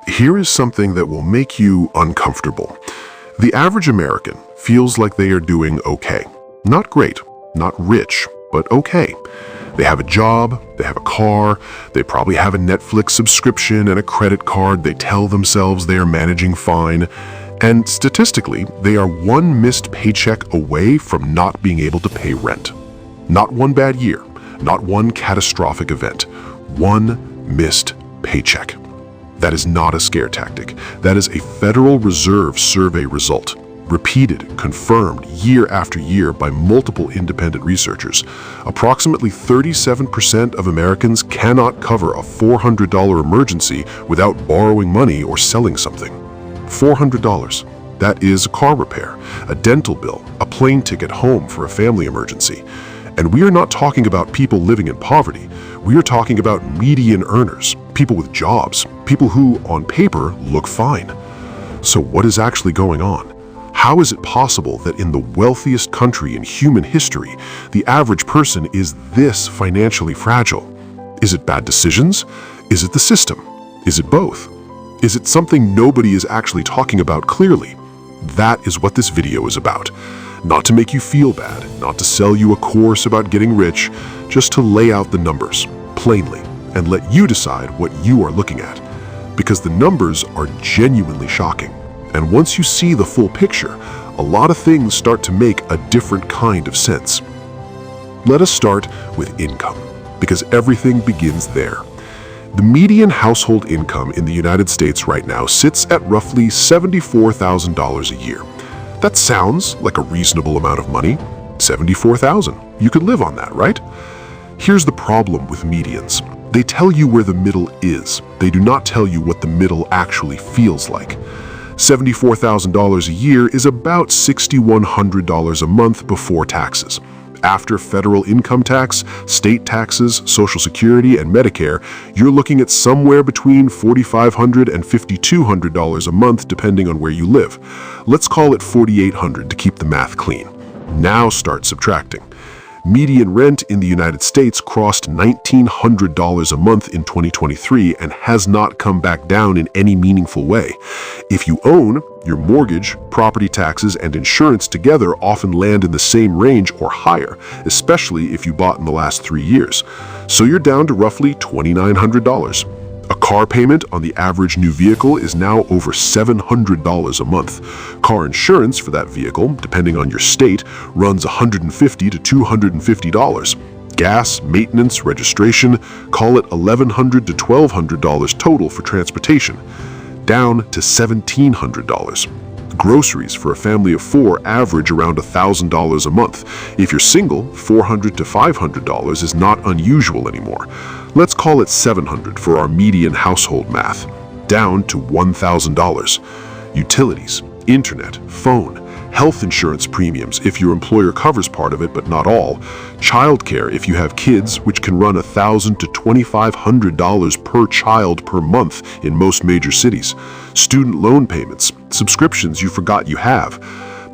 Here is something that will make you uncomfortable. The average American feels like they are doing okay. Not great, not rich, but okay. They have a job, they have a car, they probably have a Netflix subscription and a credit card. They tell themselves they are managing fine. And statistically, they are one missed paycheck away from not being able to pay rent. Not one bad year, not one catastrophic event. One missed paycheck. That is not a scare tactic. That is a Federal Reserve survey result, repeated, confirmed year after year by multiple independent researchers. Approximately 37% of Americans cannot cover a $400 emergency without borrowing money or selling something. $400. That is a car repair, a dental bill, a plane ticket home for a family emergency. And we are not talking about people living in poverty. We are talking about median earners, people with jobs, people who, on paper, look fine. So what is actually going on? How is it possible that in the wealthiest country in human history, the average person is this financially fragile? Is it bad decisions? Is it the system? Is it both? Is it something nobody is actually talking about clearly? That is what this video is about. Not to make you feel bad, not to sell you a course about getting rich, just to lay out the numbers, plainly, and let you decide what you are looking at. Because the numbers are genuinely shocking. And once you see the full picture, a lot of things start to make a different kind of sense. Let us start with income, because everything begins there. The median household income in the United States right now sits at roughly $74,000 a year. That sounds like a reasonable amount of money. $74,000. You could live on that, right? Here's the problem with medians. They tell you where the middle is. They do not tell you what the middle actually feels like. $74,000 a year is about $6,100 a month before taxes. After federal income tax, state taxes, Social Security, and Medicare, you're looking at somewhere between $4,500 and $5,200 a month depending on where you live. Let's call it $4,800 to keep the math clean. Now start subtracting. Median rent in the United States crossed $1,900 a month in 2023 and has not come back down in any meaningful way. If you own, your mortgage, property taxes, and insurance together often land in the same range or higher, especially if you bought in the last 3 years. So you're down to roughly $2,900. A car payment on the average new vehicle is now over $700 a month. Car insurance for that vehicle, depending on your state, runs $150 to $250. Gas, maintenance, registration, call it $1,100 to $1,200 total for transportation, down to $1,700. Groceries for a family of 4 average around $1,000 a month. If you're single, $400 to $500 is not unusual anymore. Let's call it $700 for our median household math, down to $1,000. Utilities, internet, phone, health insurance premiums if your employer covers part of it but not all, childcare if you have kids, which can run $1,000 to $2,500 per child per month in most major cities, student loan payments, subscriptions you forgot you have.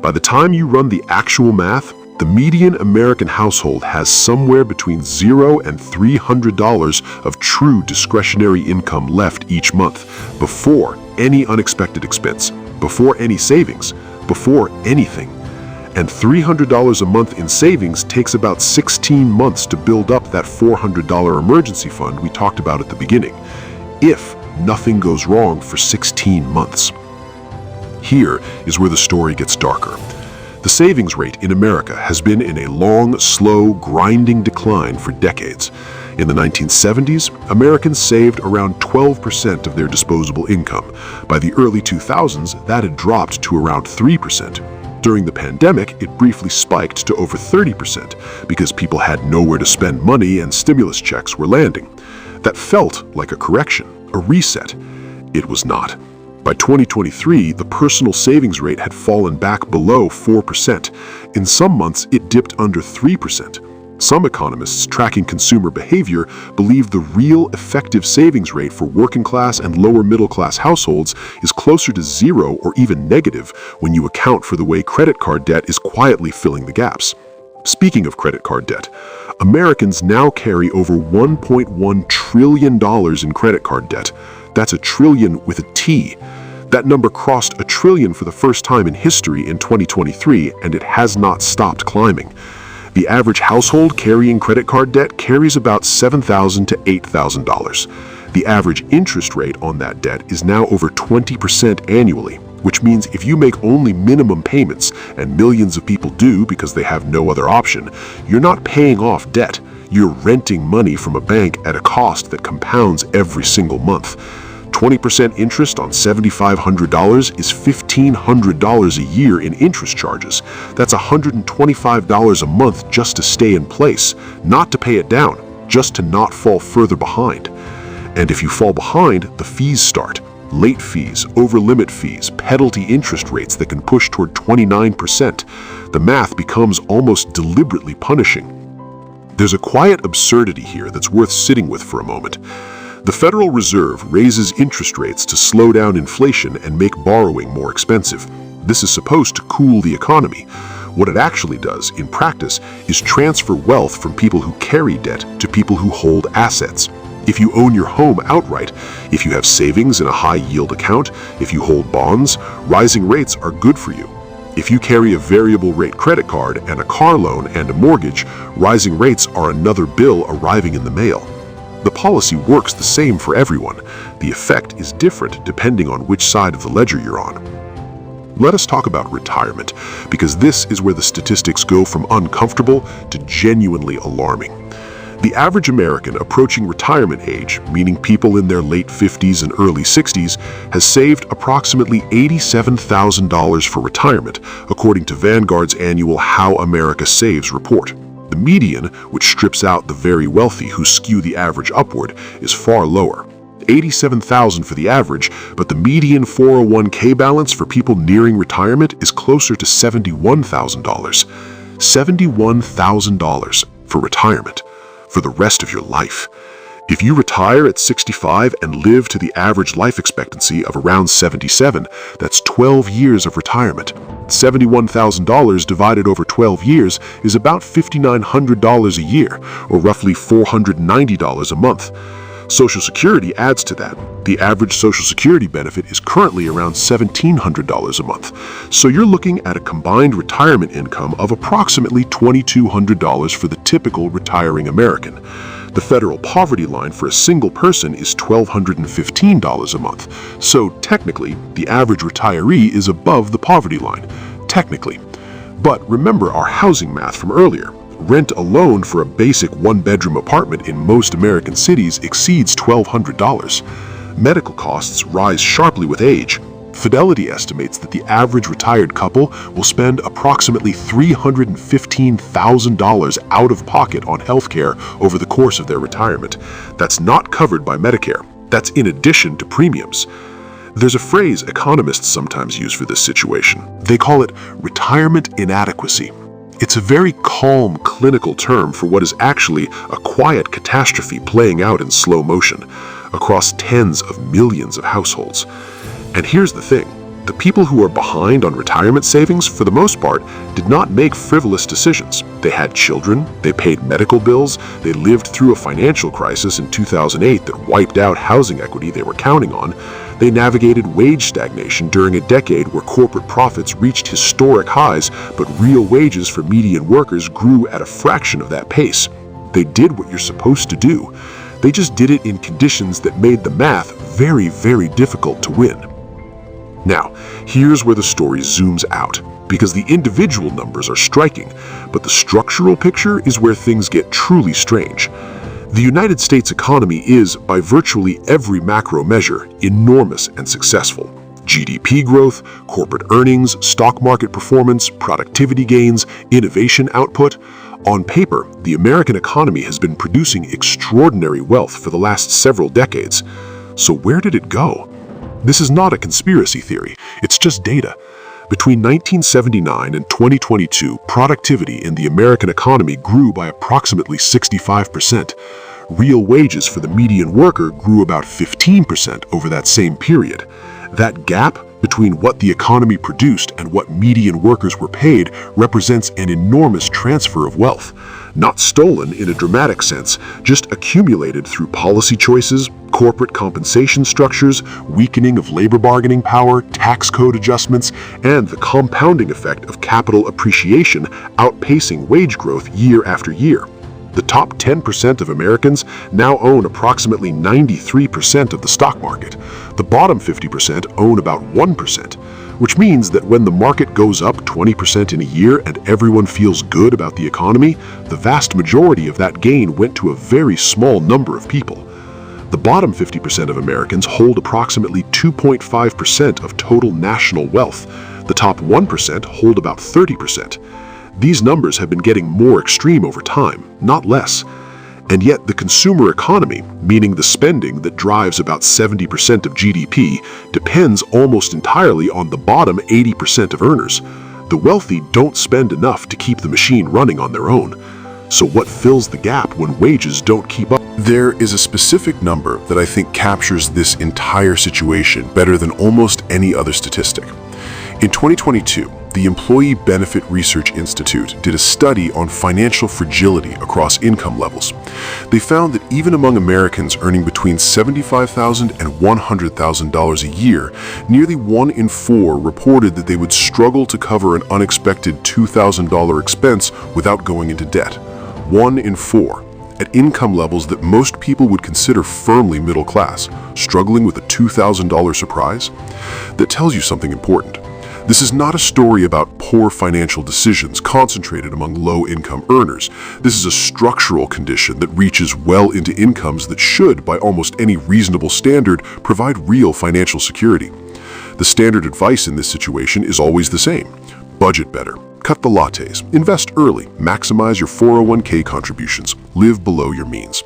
By the time you run the actual math, the median American household has somewhere between $0 and $300 of true discretionary income left each month, before any unexpected expense, before any savings, before anything. And $300 a month in savings takes about 16 months to build up that $400 emergency fund we talked about at the beginning, if nothing goes wrong for 16 months. Here is where the story gets darker. The savings rate in America has been in a long, slow, grinding decline for decades. In the 1970s, Americans saved around 12% of their disposable income. By the early 2000s, that had dropped to around 3%. During the pandemic, it briefly spiked to over 30% because people had nowhere to spend money and stimulus checks were landing. That felt like a correction, a reset. It was not. By 2023, the personal savings rate had fallen back below 4%. In some months, it dipped under 3%. Some economists tracking consumer behavior believe the real effective savings rate for working class and lower middle class households is closer to 0 or even negative when you account for the way credit card debt is quietly filling the gaps. Speaking of credit card debt, Americans now carry over $1.1 trillion in credit card debt. That's a trillion with a T. That number crossed a trillion for the first time in history in 2023, and it has not stopped climbing. The average household carrying credit card debt carries about $7,000 to $8,000. The average interest rate on that debt is now over 20% annually, which means if you make only minimum payments, and millions of people do because they have no other option, you're not paying off debt. You're renting money from a bank at a cost that compounds every single month. 20% interest on $7,500 is $1,500 a year in interest charges. That's $125 a month just to stay in place, not to pay it down, just to not fall further behind. And if you fall behind, the fees start. Late fees, over-limit fees, penalty interest rates that can push toward 29%. The math becomes almost deliberately punishing. There's a quiet absurdity here that's worth sitting with for a moment. The Federal Reserve raises interest rates to slow down inflation and make borrowing more expensive. This is supposed to cool the economy. What it actually does, in practice, is transfer wealth from people who carry debt to people who hold assets. If you own your home outright, if you have savings in a high-yield account, if you hold bonds, rising rates are good for you. If you carry a variable rate credit card and a car loan and a mortgage, rising rates are another bill arriving in the mail. The policy works the same for everyone. The effect is different depending on which side of the ledger you're on. Let us talk about retirement, because this is where the statistics go from uncomfortable to genuinely alarming. The average American approaching retirement age, meaning people in their late 50s and early 60s, has saved approximately $87,000 for retirement, according to Vanguard's annual How America Saves report. The median, which strips out the very wealthy who skew the average upward, is far lower. $87,000 for the average, but the median 401k balance for people nearing retirement is closer to $71,000. $71,000 for retirement. For the rest of your life. If you retire at 65 and live to the average life expectancy of around 77, that's 12 years of retirement. $71,000 divided over 12 years is about $5,900 a year, or roughly $490 a month. Social Security adds to that. The average Social Security benefit is currently around $1,700 a month. So you're looking at a combined retirement income of approximately $2,200 for the typical retiring American. The federal poverty line for a single person is $1,215 a month. So technically, the average retiree is above the poverty line. Technically. But remember our housing math from earlier. Rent alone for a basic one-bedroom apartment in most American cities exceeds $1,200. Medical costs rise sharply with age. Fidelity estimates that the average retired couple will spend approximately $315,000 out of pocket on healthcare over the course of their retirement. That's not covered by Medicare. That's in addition to premiums. There's a phrase economists sometimes use for this situation. They call it retirement inadequacy. It's a very calm, clinical term for what is actually a quiet catastrophe playing out in slow motion across tens of millions of households. And here's the thing. The people who are behind on retirement savings, for the most part, did not make frivolous decisions. They had children, they paid medical bills, they lived through a financial crisis in 2008 that wiped out housing equity they were counting on. They navigated wage stagnation during a decade where corporate profits reached historic highs, but real wages for median workers grew at a fraction of that pace. They did what you're supposed to do. They just did it in conditions that made the math very, very difficult to win. Now, here's where the story zooms out, because the individual numbers are striking, but the structural picture is where things get truly strange. The United States economy is, by virtually every macro measure, enormous and successful. GDP growth, corporate earnings, stock market performance, productivity gains, innovation output. On paper, the American economy has been producing extraordinary wealth for the last several decades. So where did it go? This is not a conspiracy theory, it's just data. Between 1979 and 2022, productivity in the American economy grew by approximately 65%. Real wages for the median worker grew about 15% over that same period. That gap between what the economy produced and what median workers were paid represents an enormous transfer of wealth. Not stolen in a dramatic sense, just accumulated through policy choices, corporate compensation structures, weakening of labor bargaining power, tax code adjustments, and the compounding effect of capital appreciation outpacing wage growth year after year. The top 10% of Americans now own approximately 93% of the stock market. The bottom 50% own about 1%, which means that when the market goes up 20% in a year and everyone feels good about the economy, the vast majority of that gain went to a very small number of people. The bottom 50% of Americans hold approximately 2.5% of total national wealth. The top 1% hold about 30%. These numbers have been getting more extreme over time, not less. And yet the consumer economy, meaning the spending that drives about 70% of GDP, depends almost entirely on the bottom 80% of earners. The wealthy don't spend enough to keep the machine running on their own. So what fills the gap when wages don't keep up? There is a specific number that I think captures this entire situation better than almost any other statistic. In 2022, the Employee Benefit Research Institute did a study on financial fragility across income levels. They found that even among Americans earning between $75,000 and $100,000 a year, nearly 1 in 4 reported that they would struggle to cover an unexpected $2,000 expense without going into debt. 1 in 4. At income levels that most people would consider firmly middle class, struggling with a $2,000 surprise? That tells you something important. This is not a story about poor financial decisions concentrated among low-income earners. This is a structural condition that reaches well into incomes that should, by almost any reasonable standard, provide real financial security. The standard advice in this situation is always the same. Budget better. Cut the lattes. Invest early. Maximize your 401k contributions. Live below your means.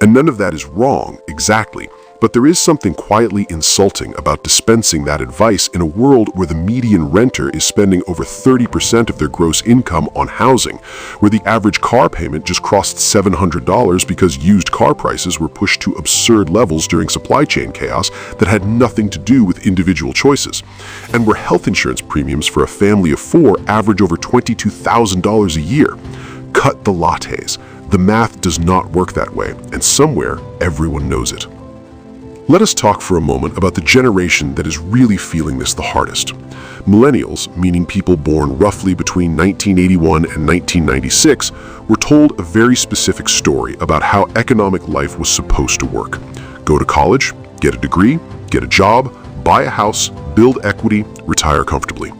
And none of that is wrong, exactly. But there is something quietly insulting about dispensing that advice in a world where the median renter is spending over 30% of their gross income on housing, where the average car payment just crossed $700 because used car prices were pushed to absurd levels during supply chain chaos that had nothing to do with individual choices, and where health insurance premiums for a family of 4 average over $22,000 a year. Cut the lattes. The math does not work that way, and somewhere everyone knows it. Let us talk for a moment about the generation that is really feeling this the hardest. Millennials, meaning people born roughly between 1981 and 1996, were told a very specific story about how economic life was supposed to work. Go to college, get a degree, get a job, buy a house, build equity, retire comfortably.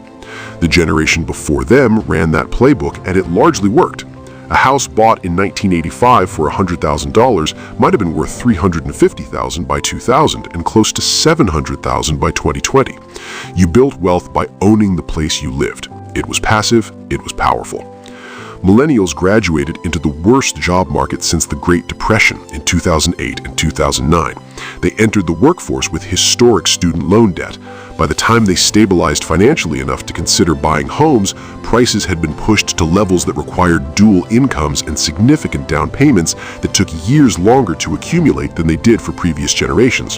The generation before them ran that playbook and it largely worked. A house bought in 1985 for $100,000 might have been worth $350,000 by 2000 and close to $700,000 by 2020. You built wealth by owning the place you lived. It was passive, it was powerful. Millennials graduated into the worst job market since the Great Depression in 2008 and 2009. They entered the workforce with historic student loan debt. By the time they stabilized financially enough to consider buying homes, prices had been pushed to levels that required dual incomes and significant down payments that took years longer to accumulate than they did for previous generations.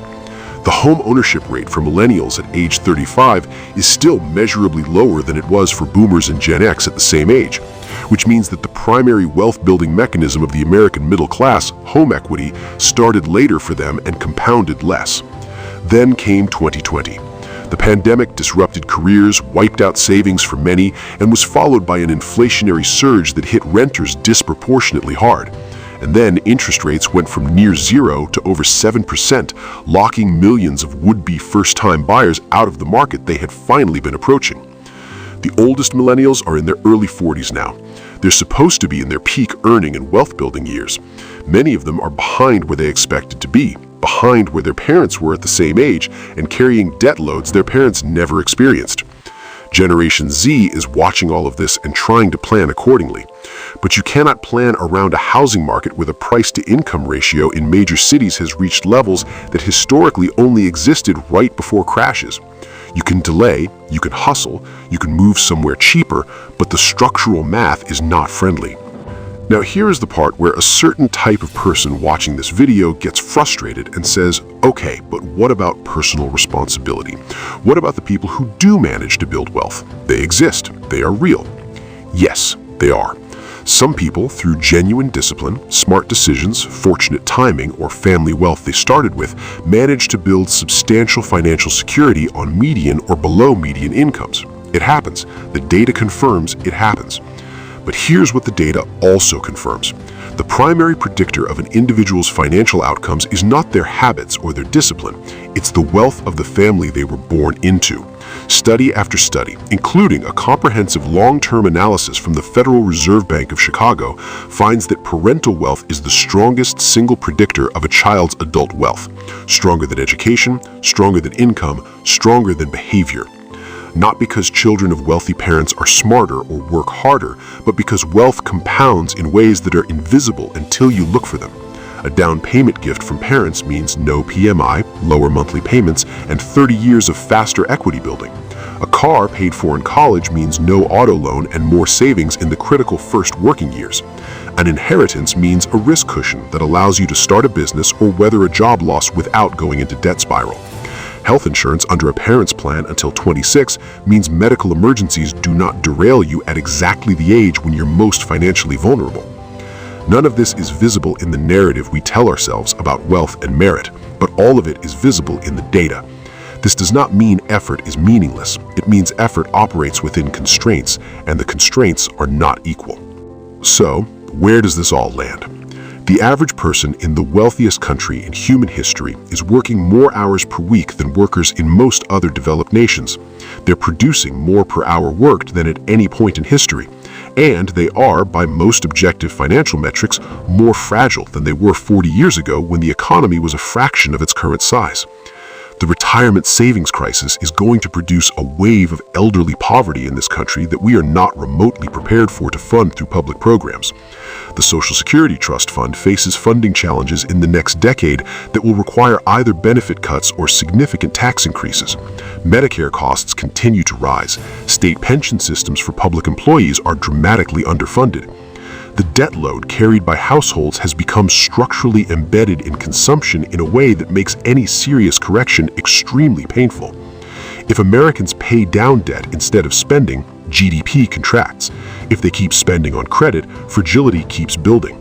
The home ownership rate for millennials at age 35 is still measurably lower than it was for boomers and Gen X at the same age, which means that the primary wealth-building mechanism of the American middle class, home equity, started later for them and compounded less. Then came 2020. The pandemic disrupted careers, wiped out savings for many, and was followed by an inflationary surge that hit renters disproportionately hard. And then interest rates went from near zero to over 7%, locking millions of would-be first-time buyers out of the market they had finally been approaching. The oldest millennials are in their early 40s now. They're supposed to be in their peak earning and wealth-building years. Many of them are behind where they expected to be, behind where their parents were at the same age, and carrying debt loads their parents never experienced. Generation Z is watching all of this and trying to plan accordingly. But you cannot plan around a housing market where the price-to-income ratio in major cities has reached levels that historically only existed right before crashes. You can delay, you can hustle, you can move somewhere cheaper, but the structural math is not friendly. Now here is the part where a certain type of person watching this video gets frustrated and says, okay, but what about personal responsibility? What about the people who do manage to build wealth? They exist. They are real. Yes, they are. Some people, through genuine discipline, smart decisions, fortunate timing, or family wealth they started with, manage to build substantial financial security on median or below median incomes. It happens. The data confirms it happens. But here's what the data also confirms. The primary predictor of an individual's financial outcomes is not their habits or their discipline. It's the wealth of the family they were born into. Study after study, including a comprehensive long-term analysis from the Federal Reserve Bank of Chicago, finds that parental wealth is the strongest single predictor of a child's adult wealth. Stronger than education, stronger than income, stronger than behavior. Not because children of wealthy parents are smarter or work harder, but because wealth compounds in ways that are invisible until you look for them. A down payment gift from parents means no PMI, lower monthly payments, and 30 years of faster equity building. A car paid for in college means no auto loan and more savings in the critical first working years. An inheritance means a risk cushion that allows you to start a business or weather a job loss without going into debt spiral. Health insurance under a parent's plan until 26 means medical emergencies do not derail you at exactly the age when you're most financially vulnerable. None of this is visible in the narrative we tell ourselves about wealth and merit, but all of it is visible in the data. This does not mean effort is meaningless. It means effort operates within constraints, and the constraints are not equal. So, where does this all land? The average person in the wealthiest country in human history is working more hours per week than workers in most other developed nations. They're producing more per hour worked than at any point in history. And they are, by most objective financial metrics, more fragile than they were 40 years ago when the economy was a fraction of its current size. The retirement savings crisis is going to produce a wave of elderly poverty in this country that we are not remotely prepared for to fund through public programs. The Social Security Trust Fund faces funding challenges in the next decade that will require either benefit cuts or significant tax increases. Medicare costs continue to rise. State pension systems for public employees are dramatically underfunded. The debt load carried by households has become structurally embedded in consumption in a way that makes any serious correction extremely painful. If Americans pay down debt instead of spending, GDP contracts. If they keep spending on credit, fragility keeps building.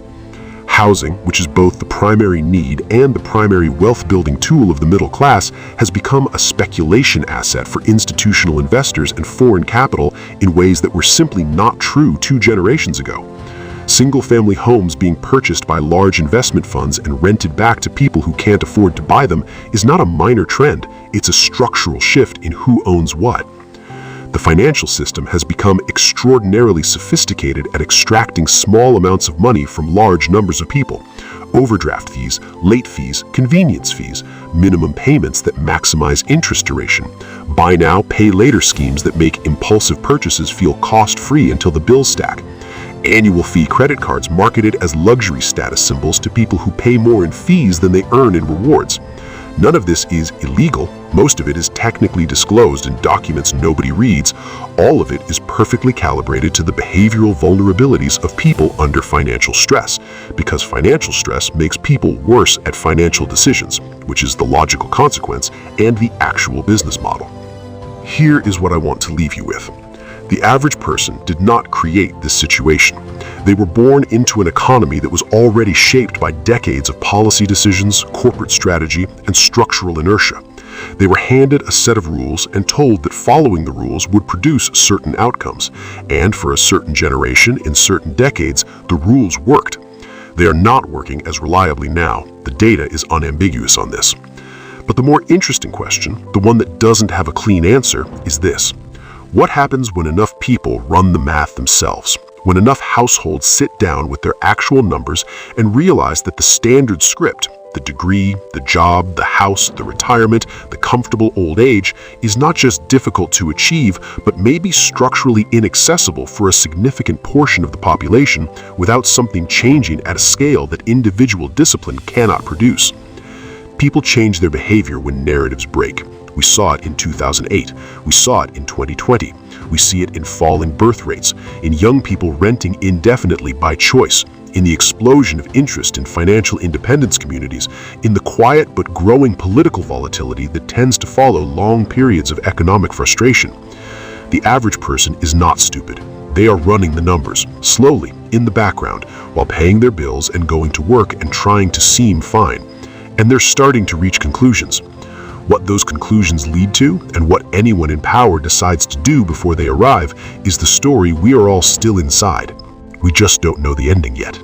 Housing, which is both the primary need and the primary wealth-building tool of the middle class, has become a speculation asset for institutional investors and foreign capital in ways that were simply not true 2 generations ago. Single-family homes being purchased by large investment funds and rented back to people who can't afford to buy them is not a minor trend, it's a structural shift in who owns what. The financial system has become extraordinarily sophisticated at extracting small amounts of money from large numbers of people. Overdraft fees, late fees, convenience fees, minimum payments that maximize interest duration, buy now, pay later schemes that make impulsive purchases feel cost-free until the bills stack. Annual fee credit cards marketed as luxury status symbols to people who pay more in fees than they earn in rewards. None of this is illegal. Most of it is technically disclosed in documents nobody reads. All of it is perfectly calibrated to the behavioral vulnerabilities of people under financial stress, because financial stress makes people worse at financial decisions, which is the logical consequence and the actual business model. Here is what I want to leave you with. The average person did not create this situation. They were born into an economy that was already shaped by decades of policy decisions, corporate strategy, and structural inertia. They were handed a set of rules and told that following the rules would produce certain outcomes. And for a certain generation in certain decades, the rules worked. They are not working as reliably now. The data is unambiguous on this. But the more interesting question, the one that doesn't have a clean answer, is this. What happens when enough people run the math themselves? When enough households sit down with their actual numbers and realize that the standard script, the degree, the job, the house, the retirement, the comfortable old age, is not just difficult to achieve, but may be structurally inaccessible for a significant portion of the population without something changing at a scale that individual discipline cannot produce. People change their behavior when narratives break. We saw it in 2008. We saw it in 2020. We see it in falling birth rates, in young people renting indefinitely by choice, in the explosion of interest in financial independence communities, in the quiet but growing political volatility that tends to follow long periods of economic frustration. The average person is not stupid. They are running the numbers, slowly, in the background, while paying their bills and going to work and trying to seem fine. And they're starting to reach conclusions. What those conclusions lead to, and what anyone in power decides to do before they arrive, is the story we are all still inside. We just don't know the ending yet.